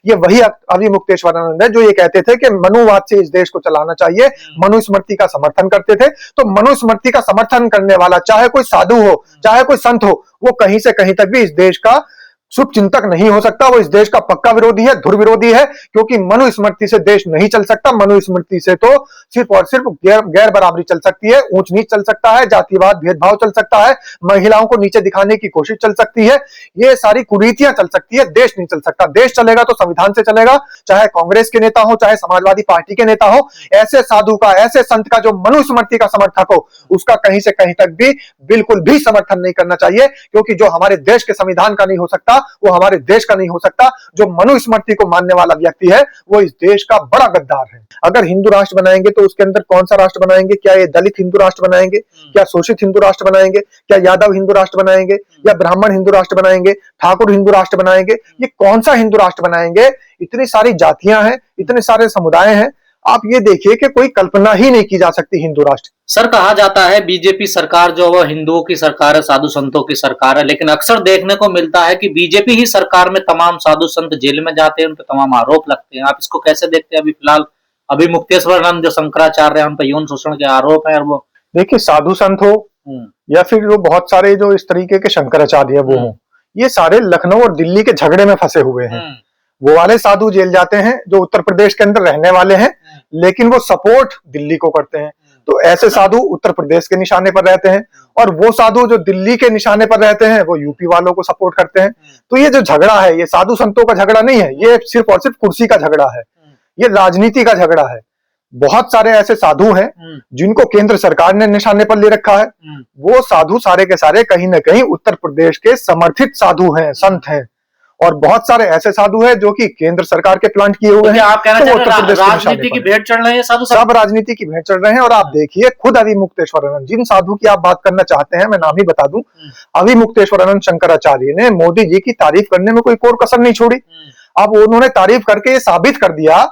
ये वही अविमुक्तेश्वरानंद है जो ये कहते थे कि मनुवाद से इस देश को चलाना चाहिए, मनुस्मृति का समर्थन करते थे। तो मनुस्मृति का समर्थन करने वाला चाहे कोई साधु हो, चाहे कोई संत हो, वो कहीं से कहीं तक भी इस देश का शुभ चिंतक नहीं हो सकता। वो इस देश का पक्का विरोधी है, धुर विरोधी है, क्योंकि मनुस्मृति से देश नहीं चल सकता। मनुस्मृति से तो सिर्फ और सिर्फ गैर बराबरी चल सकती है, ऊंच नीच चल सकता है, जातिवाद भेदभाव चल सकता है, महिलाओं को नीचे दिखाने की कोशिश चल सकती है, ये सारी कुरीतियां चल सकती है। देश नहीं चल सकता। देश चलेगा तो संविधान से चलेगा, चाहे कांग्रेस के नेता हो, चाहे समाजवादी पार्टी के नेता हो। ऐसे साधु का, ऐसे संत का जो मनुस्मृति का समर्थक हो, उसका कहीं से कहीं तक भी बिल्कुल भी समर्थन नहीं करना चाहिए, क्योंकि जो हमारे देश के संविधान का नहीं हो सकता वो हमारे देश का नहीं हो सकता। जो मनुस्मृति को मानने वाला व्यक्ति है वो इस देश का बड़ा गद्दार है। अगर हिंदू राष्ट्र बनाएंगे तो उसके अंदर कौन सा राष्ट्र बनाएंगे? क्या ये दलित हिंदू राष्ट्र बनाएंगे? क्या शोषित हिंदू राष्ट्र बनाएंगे? क्या यादव हिंदू राष्ट्र बनाएंगे? या ब्राह्मण हिंदू राष्ट्र बनाएंगे? ठाकुर हिंदू राष्ट्र बनाएंगे? ये कौन सा हिंदू राष्ट्र बनाएंगे? इतनी सारी जातियां हैं, इतने सारे समुदाय हैं, आप ये देखिए कि कोई कल्पना ही नहीं की जा सकती हिंदू राष्ट्र। सर, कहा जाता है बीजेपी सरकार जो वो हिंदुओं की सरकार है, साधु संतों की सरकार है, लेकिन अक्सर देखने को मिलता है कि बीजेपी ही सरकार में तमाम साधु संत जेल में जाते हैं, उन पर तमाम आरोप लगते हैं। आप इसको कैसे देखते हैं? अभी फिलहाल अविमुक्तेश्वरानंद जो शंकराचार्य हैं, उन पर यौन शोषण के आरोप है। और वो देखिए, साधु संत हो या फिर जो बहुत सारे जो इस तरीके के शंकराचार्य वो हो, ये सारे लखनऊ और दिल्ली के झगड़े में फंसे हुए हैं। वो वाले साधु जेल जाते हैं जो उत्तर प्रदेश के अंदर रहने वाले हैं, लेकिन वो सपोर्ट दिल्ली को करते हैं। तो ऐसे साधु उत्तर प्रदेश के निशाने पर रहते हैं, और वो साधु जो दिल्ली के निशाने पर रहते हैं वो यूपी वालों को सपोर्ट करते हैं। तो ये जो झगड़ा है, ये साधु संतों का झगड़ा नहीं है, ये सिर्फ और सिर्फ कुर्सी का झगड़ा है, ये राजनीति का झगड़ा है। बहुत सारे ऐसे साधु हैं जिनको केंद्र सरकार ने निशाने पर ले रखा है। वो साधु सारे के सारे कहीं ना कहीं उत्तर प्रदेश के समर्थित साधु हैं, संत हैं। और बहुत सारे ऐसे साधु हैं जो कि केंद्र सरकार के प्लांट किए हुए हैं। आप कहना चाहते हैं राजनीति की भेंट चढ़ रहे हैं साधु? सब राजनीति की भेंट चढ़ रहे हैं। और आप देखिए, खुद अविमुक्तेश्वरानंद, जिन साधु की आप बात करना चाहते हैं, मैं नाम ही बता दूं, अविमुक्तेश्वरानंद शंकराचार्य ने मोदी जी की तारीफ करने में कोई कोर कसर नहीं छोड़ी। अब उन्होंने तारीफ करके ये साबित कर दिया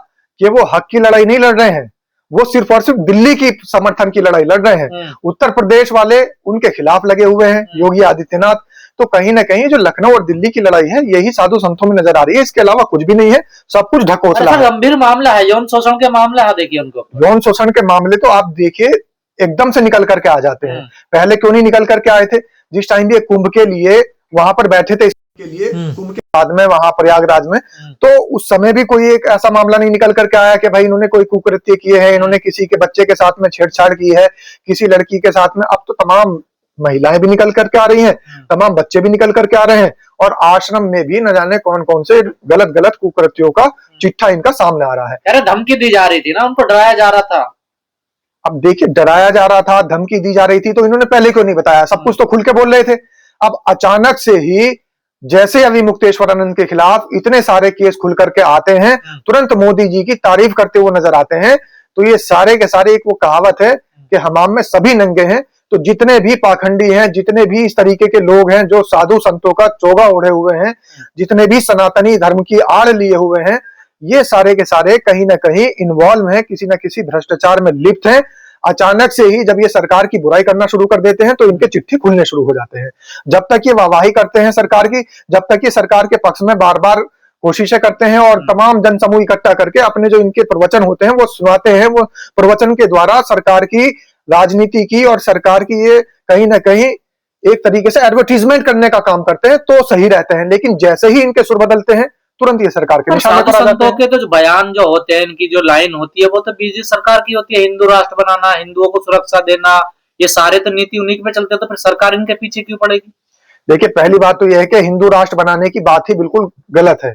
कि वो हक की लड़ाई नहीं लड़ रहे हैं, वो सिर्फ और सिर्फ दिल्ली की समर्थन की लड़ाई लड़ रहे हैं। उत्तर प्रदेश वाले उनके खिलाफ लगे हुए हैं, योगी आदित्यनाथ। तो कहीं ना कहीं जो लखनऊ और दिल्ली की लड़ाई है, यही साधु संतों में नजर आ रही है, इसके अलावा कुछ भी नहीं है, सब कुछ ढकोसला है। गंभीर मामला है, यौन शोषण के मामला है। देखिए, उनको यौन शोषण के मामले तो आप देखिए एकदम से निकल करके आ जाते हैं। पहले क्यों नहीं निकल करके आए थे? जिस टाइम भी कुंभ के लिए वहां पर बैठे थे, के लिए कुंभ के बाद में वहां प्रयागराज में, तो उस समय भी कोई एक ऐसा मामला नहीं निकल करके आया कि भाई इन्होंने कोई कुकृत्य किए हैं, इन्होंने किसी के बच्चे के साथ में छेड़छाड़ की है, किसी लड़की के साथ में। अब तो तमाम महिलाएं भी निकल करके आ रही हैं, तमाम बच्चे भी निकल करके आ रहे हैं, और आश्रम में भी न जाने कौन कौन से गलत गलत कुकृत्यों का चिट्ठा इनका सामने आ रहा है। अरे धमकी दी जा रही थी ना, उनको डराया जा रहा था। अब देखिए, डराया जा रहा था, धमकी दी जा रही थी, तो इन्होंने पहले क्यों नहीं बताया? सब कुछ तो खुल के बोल रहे थे। अब अचानक से ही जैसे अविमुक्तेश्वरानंद के खिलाफ इतने सारे केस खुल करके आते हैं, तुरंत मोदी जी की तारीफ करते हुए नजर आते हैं। तो ये सारे के सारे, एक वो कहावत है कि हमाम में सभी नंगे हैं। तो जितने भी पाखंडी हैं, जितने भी इस तरीके के लोग हैं जो साधु संतों का चोगा ओढ़े हुए हैं, जितने भी सनातनी धर्म की आड़ लिए हुए हैं, ये सारे के सारे कहीं ना कहीं इन्वॉल्व हैं, किसी ना किसी भ्रष्टाचार में लिप्त हैं। अचानक से ही जब ये सरकार की बुराई करना शुरू कर देते हैं तो इनके चिट्ठी खुलने शुरू हो जाते हैं। जब तक ये वाहवाही करते हैं सरकार की, जब तक ये सरकार के पक्ष में बार बार कोशिशें करते हैं और तमाम जनसमूह इकट्ठा करके अपने जो इनके प्रवचन होते हैं वो सुनाते हैं, वो प्रवचन के द्वारा सरकार की राजनीति की और सरकार की ये कहीं ना कहीं एक तरीके से एडवर्टीजमेंट करने का काम करते हैं, तो सही रहते हैं। लेकिन जैसे ही इनके सुर बदलते हैं, तुरंत ये सरकार के निशाने पर आ जाते हैं। के तो बयान जो होते हैं, इनकी जो लाइन होती है, वो तो बीजेपी सरकार की होती है। हिंदू राष्ट्र बनाना, हिंदुओं को सुरक्षा देना, ये सारे तो नीति उन्हीं पे चलते हैं। तो फिर सरकार इनके पीछे क्यों पड़ेगी? देखिए, पहली बात तो यह है कि हिंदू राष्ट्र बनाने की बात ही बिल्कुल गलत है,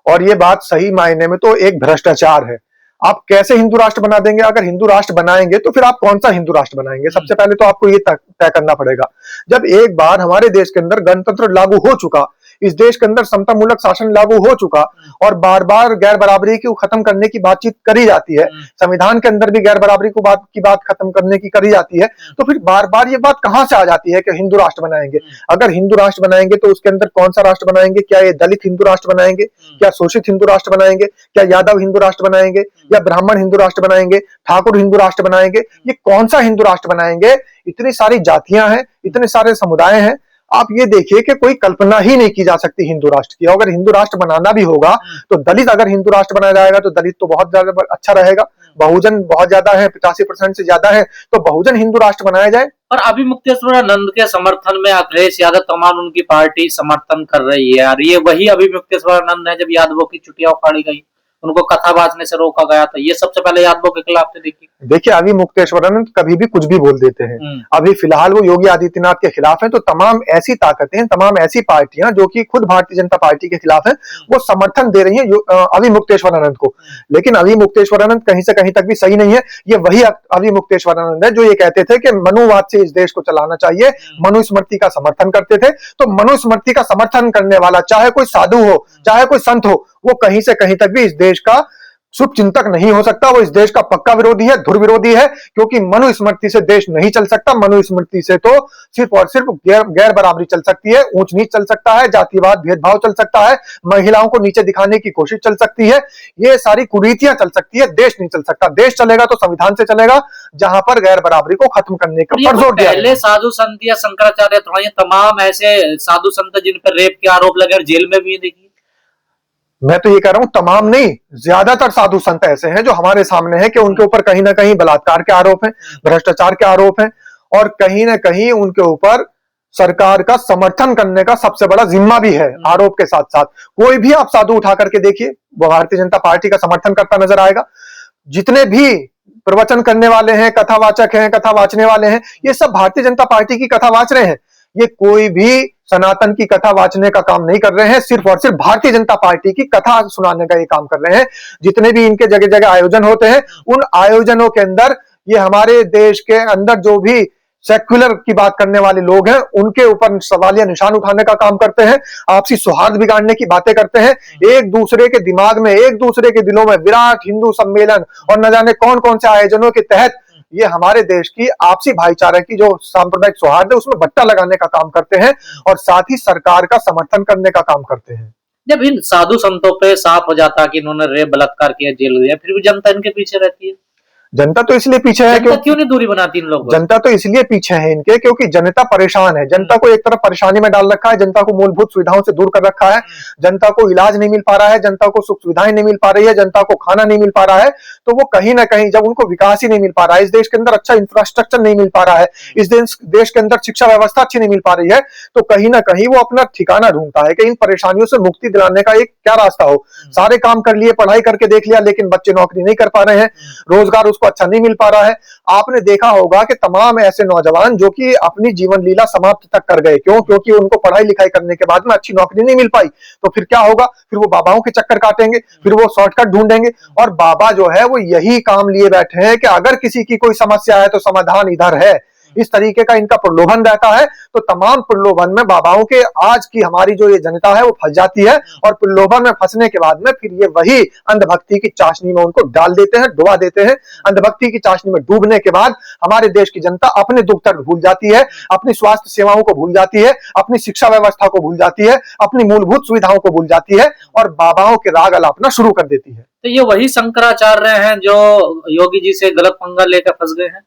और ये बात सही मायने में तो एक भ्रष्टाचार है। आप कैसे हिंदू राष्ट्र बना देंगे? अगर हिंदू राष्ट्र बनाएंगे तो फिर आप कौन सा हिंदू राष्ट्र बनाएंगे? सबसे पहले तो आपको ये तय करना पड़ेगा। जब एक बार हमारे देश के अंदर गणतंत्र लागू हो चुका, इस देश के अंदर समता मूलक शासन लागू हो चुका, और बार बार गैर बराबरी को खत्म करने की बातचीत करी जाती है, संविधान के अंदर भी गैर बराबरी को की बात खत्म करने की करी जाती है, तो फिर बार बार ये बात कहां से आ जाती है कि हिंदू राष्ट्र बनाएंगे? अगर हिंदू राष्ट्र बनाएंगे तो उसके अंदर कौन सा राष्ट्र बनाएंगे? क्या ये दलित हिंदू राष्ट्र बनाएंगे? क्या शोषित हिंदू राष्ट्र बनाएंगे? क्या यादव हिंदू राष्ट्र बनाएंगे? या ब्राह्मण हिंदू राष्ट्र बनाएंगे? ठाकुर हिंदू राष्ट्र बनाएंगे? ये कौन सा हिंदू राष्ट्र बनाएंगे? इतनी सारी जातियां हैं, इतने सारे समुदाय हैं। आप ये देखिए कि कोई कल्पना ही नहीं की जा सकती हिंदू राष्ट्र की। अगर हिंदू राष्ट्र बनाना भी होगा तो दलित अगर हिंदू राष्ट्र बनाया जाएगा तो दलित तो बहुत ज्यादा अच्छा रहेगा। बहुजन बहुत ज्यादा है, 85% से ज्यादा है, तो बहुजन हिंदू राष्ट्र बनाया जाए। और अभी मुक्तेश्वरानंद के समर्थन में अखिलेश यादव तमाम उनकी पार्टी समर्थन कर रही है, और ये वही अभी मुक्तेश्वरानंद है जब यादवों की चुटिया उखाड़ी गई, उनको कथा बांचने से रोका गया था, ये सबसे पहले यादवों के खिलाफ थे। देखिए अभी मुक्तेश्वरानंद कभी भी कुछ भी बोल देते हैं। अभी फिलहाल वो योगी आदित्यनाथ के खिलाफ हैं, तो तमाम ऐसी ताकतें, तमाम ऐसी पार्टियां जो कि खुद भारतीय जनता पार्टी के खिलाफ हैं, वो समर्थन दे रही हैं अभी मुक्तेश्वरानंद को। लेकिन अभी मुक्तेश्वरानंद कहीं से कहीं तक भी सही नहीं है। ये वही अभी मुक्तेश्वरानंद है जो ये कहते थे कि मनुवाद से इस देश को चलाना चाहिए, मनुस्मृति का समर्थन करते थे। तो मनुस्मृति का समर्थन करने वाला चाहे कोई साधु हो, चाहे कोई संत हो, वो कहीं से कहीं तक भी इस देश का शुभ चिंतक नहीं हो सकता। वो इस देश का पक्का विरोधी है, धुर विरोधी है, क्योंकि मनुस्मृति से देश नहीं चल सकता। मनुस्मृति से तो सिर्फ और सिर्फ गैर बराबरी चल सकती है, ऊंच नीच चल सकता है, जातिवाद भेदभाव चल सकता है, महिलाओं को नीचे दिखाने की कोशिश चल सकती है, ये सारी कुरीतियां चल सकती है। देश नहीं चल सकता। देश चलेगा तो संविधान से चलेगा, जहां पर गैर बराबरी को खत्म करने का पर जोर दिया। पहले साधु संत या शंकराचार्य थोड़ा, तमाम ऐसे साधु संत जिन पर रेप के आरोप लगे, जेल में भी देखिए। मैं तो ये कह रहा हूं तमाम नहीं, ज्यादातर साधु संत ऐसे हैं जो हमारे सामने हैं कि उनके ऊपर कहीं ना कहीं बलात्कार के आरोप हैं, भ्रष्टाचार के आरोप हैं, और कहीं ना कहीं उनके ऊपर सरकार का समर्थन करने का सबसे बड़ा जिम्मा भी है। आरोप के साथ साथ कोई भी आप साधु उठा करके देखिए, वो भारतीय जनता पार्टी का समर्थन करता नजर आएगा। जितने भी प्रवचन करने वाले हैं, कथावाचक हैं, कथा वाचने वाले हैं, ये सब भारतीय जनता पार्टी की कथा वाच रहे हैं। ये कोई भी सनातन की कथा वाचने का काम नहीं कर रहे हैं, सिर्फ और सिर्फ भारतीय जनता पार्टी की कथा सुनाने का ये काम कर रहे हैं। जितने भी इनके जगह जगह आयोजन होते हैं, उन आयोजनों के अंदर ये हमारे देश के अंदर जो भी सेक्युलर की बात करने वाले लोग हैं, उनके ऊपर सवालिया निशान उठाने का काम करते हैं, आपसी सौहार्द बिगाड़ने की बातें करते हैं, एक दूसरे के दिमाग में, एक दूसरे के दिलों में विराट हिंदू सम्मेलन और न जाने कौन कौन से आयोजनों के तहत ये हमारे देश की आपसी भाईचारे की जो सांप्रदायिक सौहार्द है उसमें बट्टा लगाने का काम करते हैं, और साथ ही सरकार का समर्थन करने का काम करते हैं। जब इन साधु संतों पे साफ हो जाता कि इन्होंने रेप बलात्कार किया, जेल गया, फिर भी जनता इनके पीछे रहती है। जनता तो इसलिए पीछे है, क्यों नहीं दूरी बनाती इन लोगों? जनता तो इसलिए पीछे है इनके, क्योंकि जनता परेशान है। जनता को एक तरफ परेशानी में डाल रखा है, जनता को मूलभूत सुविधाओं से दूर कर रखा है, जनता को इलाज नहीं मिल पा रहा है, जनता को सुख सुविधाएं नहीं मिल पा रही है, जनता को खाना नहीं मिल पा रहा है। तो वो कहीं ना कहीं जब उनको विकास ही नहीं मिल पा रहा है, इस देश के अंदर अच्छा इंफ्रास्ट्रक्चर नहीं मिल पा रहा है, इस देश के अंदर शिक्षा व्यवस्था अच्छी नहीं मिल पा रही है, तो कहीं ना कहीं वो अपना ठिकाना ढूंढता है कि इन परेशानियों से मुक्ति दिलाने का एक क्या रास्ता हो। सारे काम कर लिए, पढ़ाई करके देख लिया, लेकिन बच्चे नौकरी नहीं कर पा रहे हैं, रोजगार उसको अच्छा नहीं मिल पा रहा है। आपने देखा होगा कि तमाम ऐसे नौजवान जो कि अपनी जीवन लीला समाप्त तक कर गए, क्यों? क्योंकि उनको पढ़ाई लिखाई करने के बाद में अच्छी नौकरी नहीं मिल पाई। तो फिर क्या होगा? फिर वो बाबाओं के चक्कर काटेंगे, फिर वो शॉर्टकट ढूंढेंगे, और बाबा जो है वो यही काम लिए बैठे हैं कि अगर किसी की कोई समस्या है तो समाधान इधर है। इस तरीके का इनका प्रलोभन रहता है। तो तमाम प्रलोभन में बाबाओं के आज की हमारी जो ये जनता है वो फंस जाती है, और प्रलोभन में फंसने के बाद में फिर ये वही अंधभक्ति की चाशनी में उनको डाल देते हैं, डुबा देते हैं। अंधभक्ति की चाशनी में डूबने के बाद हमारे देश की जनता अपने दुख दर्द भूल जाती है, अपनी स्वास्थ्य सेवाओं को भूल जाती है, अपनी शिक्षा व्यवस्था को भूल जाती है, अपनी मूलभूत सुविधाओं को भूल जाती है, और बाबाओं के राग अलापना शुरू कर देती है। तो ये वही शंकराचार्य हैं जो योगी जी से गलत पंगा लेकर फंस गए हैं।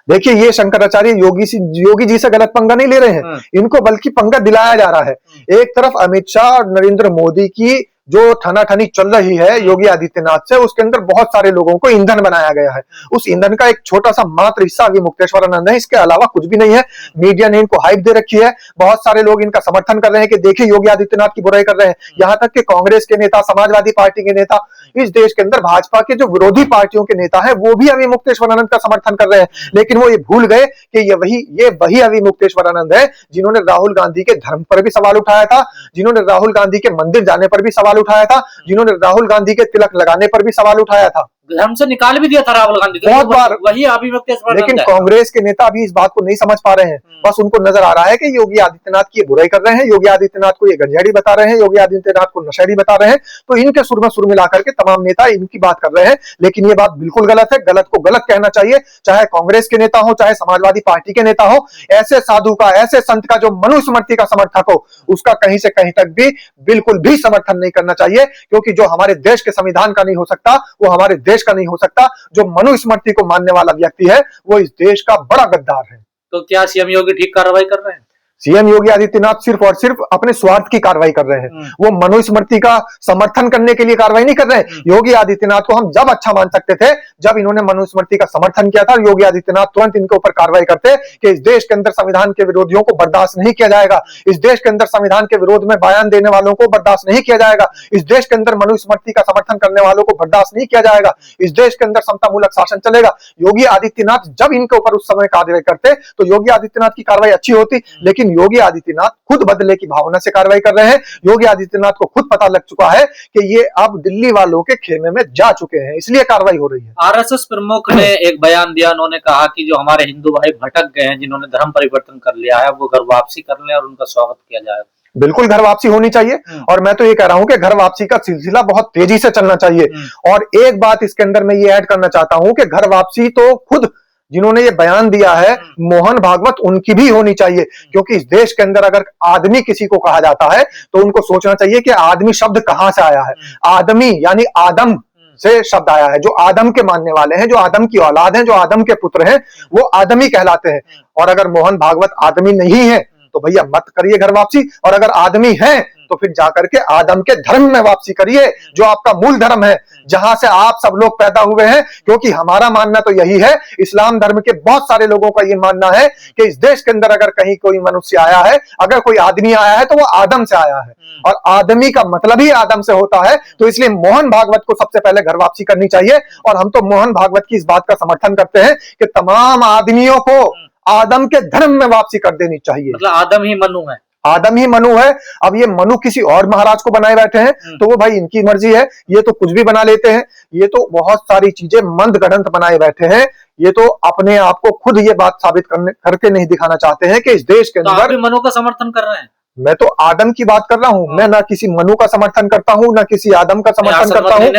देखिए ये शंकराचार्य योगी जी से गलत पंगा नहीं ले रहे हैं, इनको बल्कि पंगा दिलाया जा रहा है। एक तरफ अमित शाह और नरेंद्र मोदी की जो ठनाठनी चल रही है योगी आदित्यनाथ से, उसके अंदर बहुत सारे लोगों को ईंधन बनाया गया है। उस ईंधन का एक छोटा सा मात्र हिस्सा अभी मुक्तेश्वरानंद है, इसके अलावा कुछ भी नहीं है। मीडिया ने इनको हाइप दे रखी है, बहुत सारे लोग इनका समर्थन कर रहे हैं कि देखिए योगी आदित्यनाथ की बुराई कर रहे हैं। यहां तक कि कांग्रेस के नेता, समाजवादी पार्टी के नेता, इस देश के अंदर भाजपा के जो विरोधी पार्टियों के नेता हैं, वो भी अभी मुक्तेश्वरानंद का समर्थन कर रहे हैं। लेकिन वो ये भूल गए कि ये वही अभी मुक्तेश्वरानंद है जिन्होंने राहुल गांधी के धर्म पर भी सवाल उठाया था, जिन्होंने राहुल गांधी के मंदिर जाने पर भी सवाल उठाया था, जिन्होंने राहुल गांधी के तिलक लगाने पर भी सवाल उठाया था। धर्म से निकाल भी दिया था राहुल गांधी को बहुत बार, वही अभी मुक्तेश्वरानंद। लेकिन कांग्रेस के नेता अभी इस बात को नहीं समझ पा रहे हैं। बस उनको नजर आ रहा है कि योगी आदित्यनाथ की बुराई कर रहे हैं, योगी आदित्यनाथ को ये गंजेड़ी बता रहे हैं, योगी आदित्यनाथ को नशेड़ी बता रहे हैं। तो इनके सुर में सुर मिलाकर के तमाम नेता इनकी बात कर रहे हैं, लेकिन ये बात बिल्कुल गलत है। गलत को गलत कहना चाहिए, चाहे कांग्रेस के नेता हो, चाहे समाजवादी पार्टी के नेता हो। ऐसे साधु का, ऐसे संत का जो मनुस्मृति का समर्थक हो, उसका कहीं से कहीं तक भी बिल्कुल भी समर्थन नहीं करना चाहिए, क्योंकि जो हमारे देश के संविधान का नहीं हो सकता वो हमारे देश का नहीं हो सकता। जो मनुस्मृति को मानने वाला व्यक्ति है वो इस देश का बड़ा गद्दार है। तो क्या सीएम योगी ठीक कार्रवाई कर रहे हैं? सीएम योगी आदित्यनाथ सिर्फ और सिर्फ अपने स्वार्थ की कार्रवाई कर रहे हैं। वो मनुस्मृति का समर्थन करने के लिए कार्रवाई नहीं कर रहे हैं। योगी आदित्यनाथ को हम जब अच्छा मान सकते थे जब इन्होंने मनुस्मृति का समर्थन किया था। योगी आदित्यनाथ तुरंत इनके ऊपर कार्रवाई करते कि इस देश के अंदर संविधान के विरोधियों को बर्दाश्त नहीं किया जाएगा, इस देश के अंदर संविधान के विरोध में बयान देने वालों को बर्दाश्त नहीं किया जाएगा, इस देश के अंदर मनुस्मृति का समर्थन करने वालों को बर्दाश्त नहीं किया जाएगा, इस देश के अंदर समतामूलक शासन चलेगा। योगी आदित्यनाथ जब इनके ऊपर उस समय कार्रवाई करते तो योगी आदित्यनाथ की कार्रवाई अच्छी होती, लेकिन योगी आदित्यनाथ खुद बदले की भावना से कार्रवाई कर रहे हैं। योगी आदित्यनाथ को खुद पता लग चुका है कि ये अब दिल्ली वालों के खेमे में जा चुके हैं, इसलिए कार्रवाई हो रही है। आरएसएस प्रमुख ने एक बयान दिया, उन्होंने कहा कि जो हमारे हिंदू भाई भटक गए हैं, जिन्होंने धर्म परिवर्तन कर लिया है, वो घर वापसी कर लें और उनका स्वागत किया जाए। बिल्कुल घर वापसी होनी चाहिए और मैं तो ये कह रहा हूं कि घर वापसी का सिलसिला बहुत तेजी से चलना चाहिए। और एक बात इसके अंदर मैं ये ऐड करना चाहता हूं कि घर वापसी तो खुद जिन्होंने ये बयान दिया है मोहन भागवत, उनकी भी होनी चाहिए, क्योंकि इस देश के अंदर अगर आदमी किसी को कहा जाता है तो उनको सोचना चाहिए कि आदमी शब्द कहां से आया है। आदमी यानी आदम से शब्द आया है। जो आदम के मानने वाले हैं, जो आदम की औलाद हैं, जो आदम के पुत्र हैं, वो आदमी कहलाते हैं। और अगर मोहन भागवत आदमी नहीं है तो भैया मत करिए घर वापसी, और अगर आदमी है तो फिर जाकर के आदम के धर्म में वापसी करिए, जो आपका मूल धर्म है, जहां से आप सब लोग पैदा हुए हैं। क्योंकि हमारा मानना तो यही है, इस्लाम धर्म के बहुत सारे लोगों का ये मानना है कि इस देश के अंदर अगर कहीं कोई मनुष्य आया है, अगर कोई आदमी आया है तो वो आदम से आया है, और आदमी का मतलब ही आदम से होता है। तो इसलिए मोहन भागवत को सबसे पहले घर वापसी करनी चाहिए। और हम तो मोहन भागवत की इस बात का समर्थन करते हैं कि तमाम आदमियों को आदम के धर्म में वापसी कर देनी चाहिए। मतलब आदम ही मनु है, आदम ही मनु है। अब ये मनु किसी और महाराज को बनाए बैठे हैं तो वो भाई इनकी मर्जी है, ये तो कुछ भी बना लेते हैं, ये तो बहुत सारी चीजें मंद गणंत बनाए बैठे हैं। ये तो अपने आप को खुद ये बात साबित करके नहीं दिखाना चाहते हैं कि इस देश के अंदर। तो आप भी मनु का समर्थन कर रहे हैं? मैं तो आदम की बात कर रहा हूँ, मैं ना किसी मनु का समर्थन करता हूँ ना किसी आदम का समर्थन करता हूँ।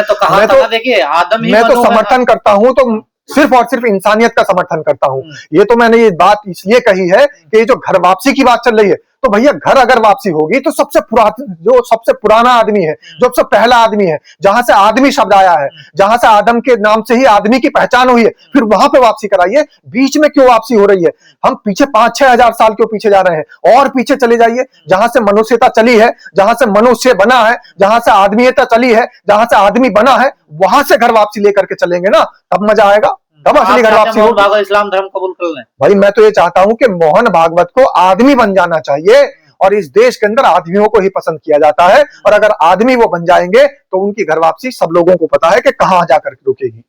मैं तो समर्थन करता हूँ तो सिर्फ और सिर्फ इंसानियत का समर्थन करता हूं। ये तो मैंने ये बात इसलिए कही है कि जो घर वापसी की बात चल रही है, तो भैया घर अगर वापसी होगी तो जो सबसे पुराना आदमी है, जो सबसे पहला आदमी है, जहां से आदमी शब्द आया है, जहां से आदम के नाम से ही आदमी की पहचान हुई है, फिर वहां पे वापसी कराइए। बीच में क्यों वापसी हो रही है? हम पीछे 5-6 हजार साल क्यों पीछे जा रहे हैं? और पीछे चले जाइए, जहां से मनुष्यता चली है, जहां से मनुष्य बना है, जहां से आदमीयता चली है, जहां से आदमी बना है, वहां से घर वापसी लेकर के चलेंगे ना, तब मजा आएगा, तब असली घर वापसी होगी। इस्लाम धर्म कबूल कर लें। भाई मैं तो ये चाहता हूं कि मोहन भागवत को आदमी बन जाना चाहिए, और इस देश के अंदर आदमियों को ही पसंद किया जाता है, और अगर आदमी वो बन जाएंगे तो उनकी घर वापसी सब लोगों को पता है कि कहां जाकर रुकेगी।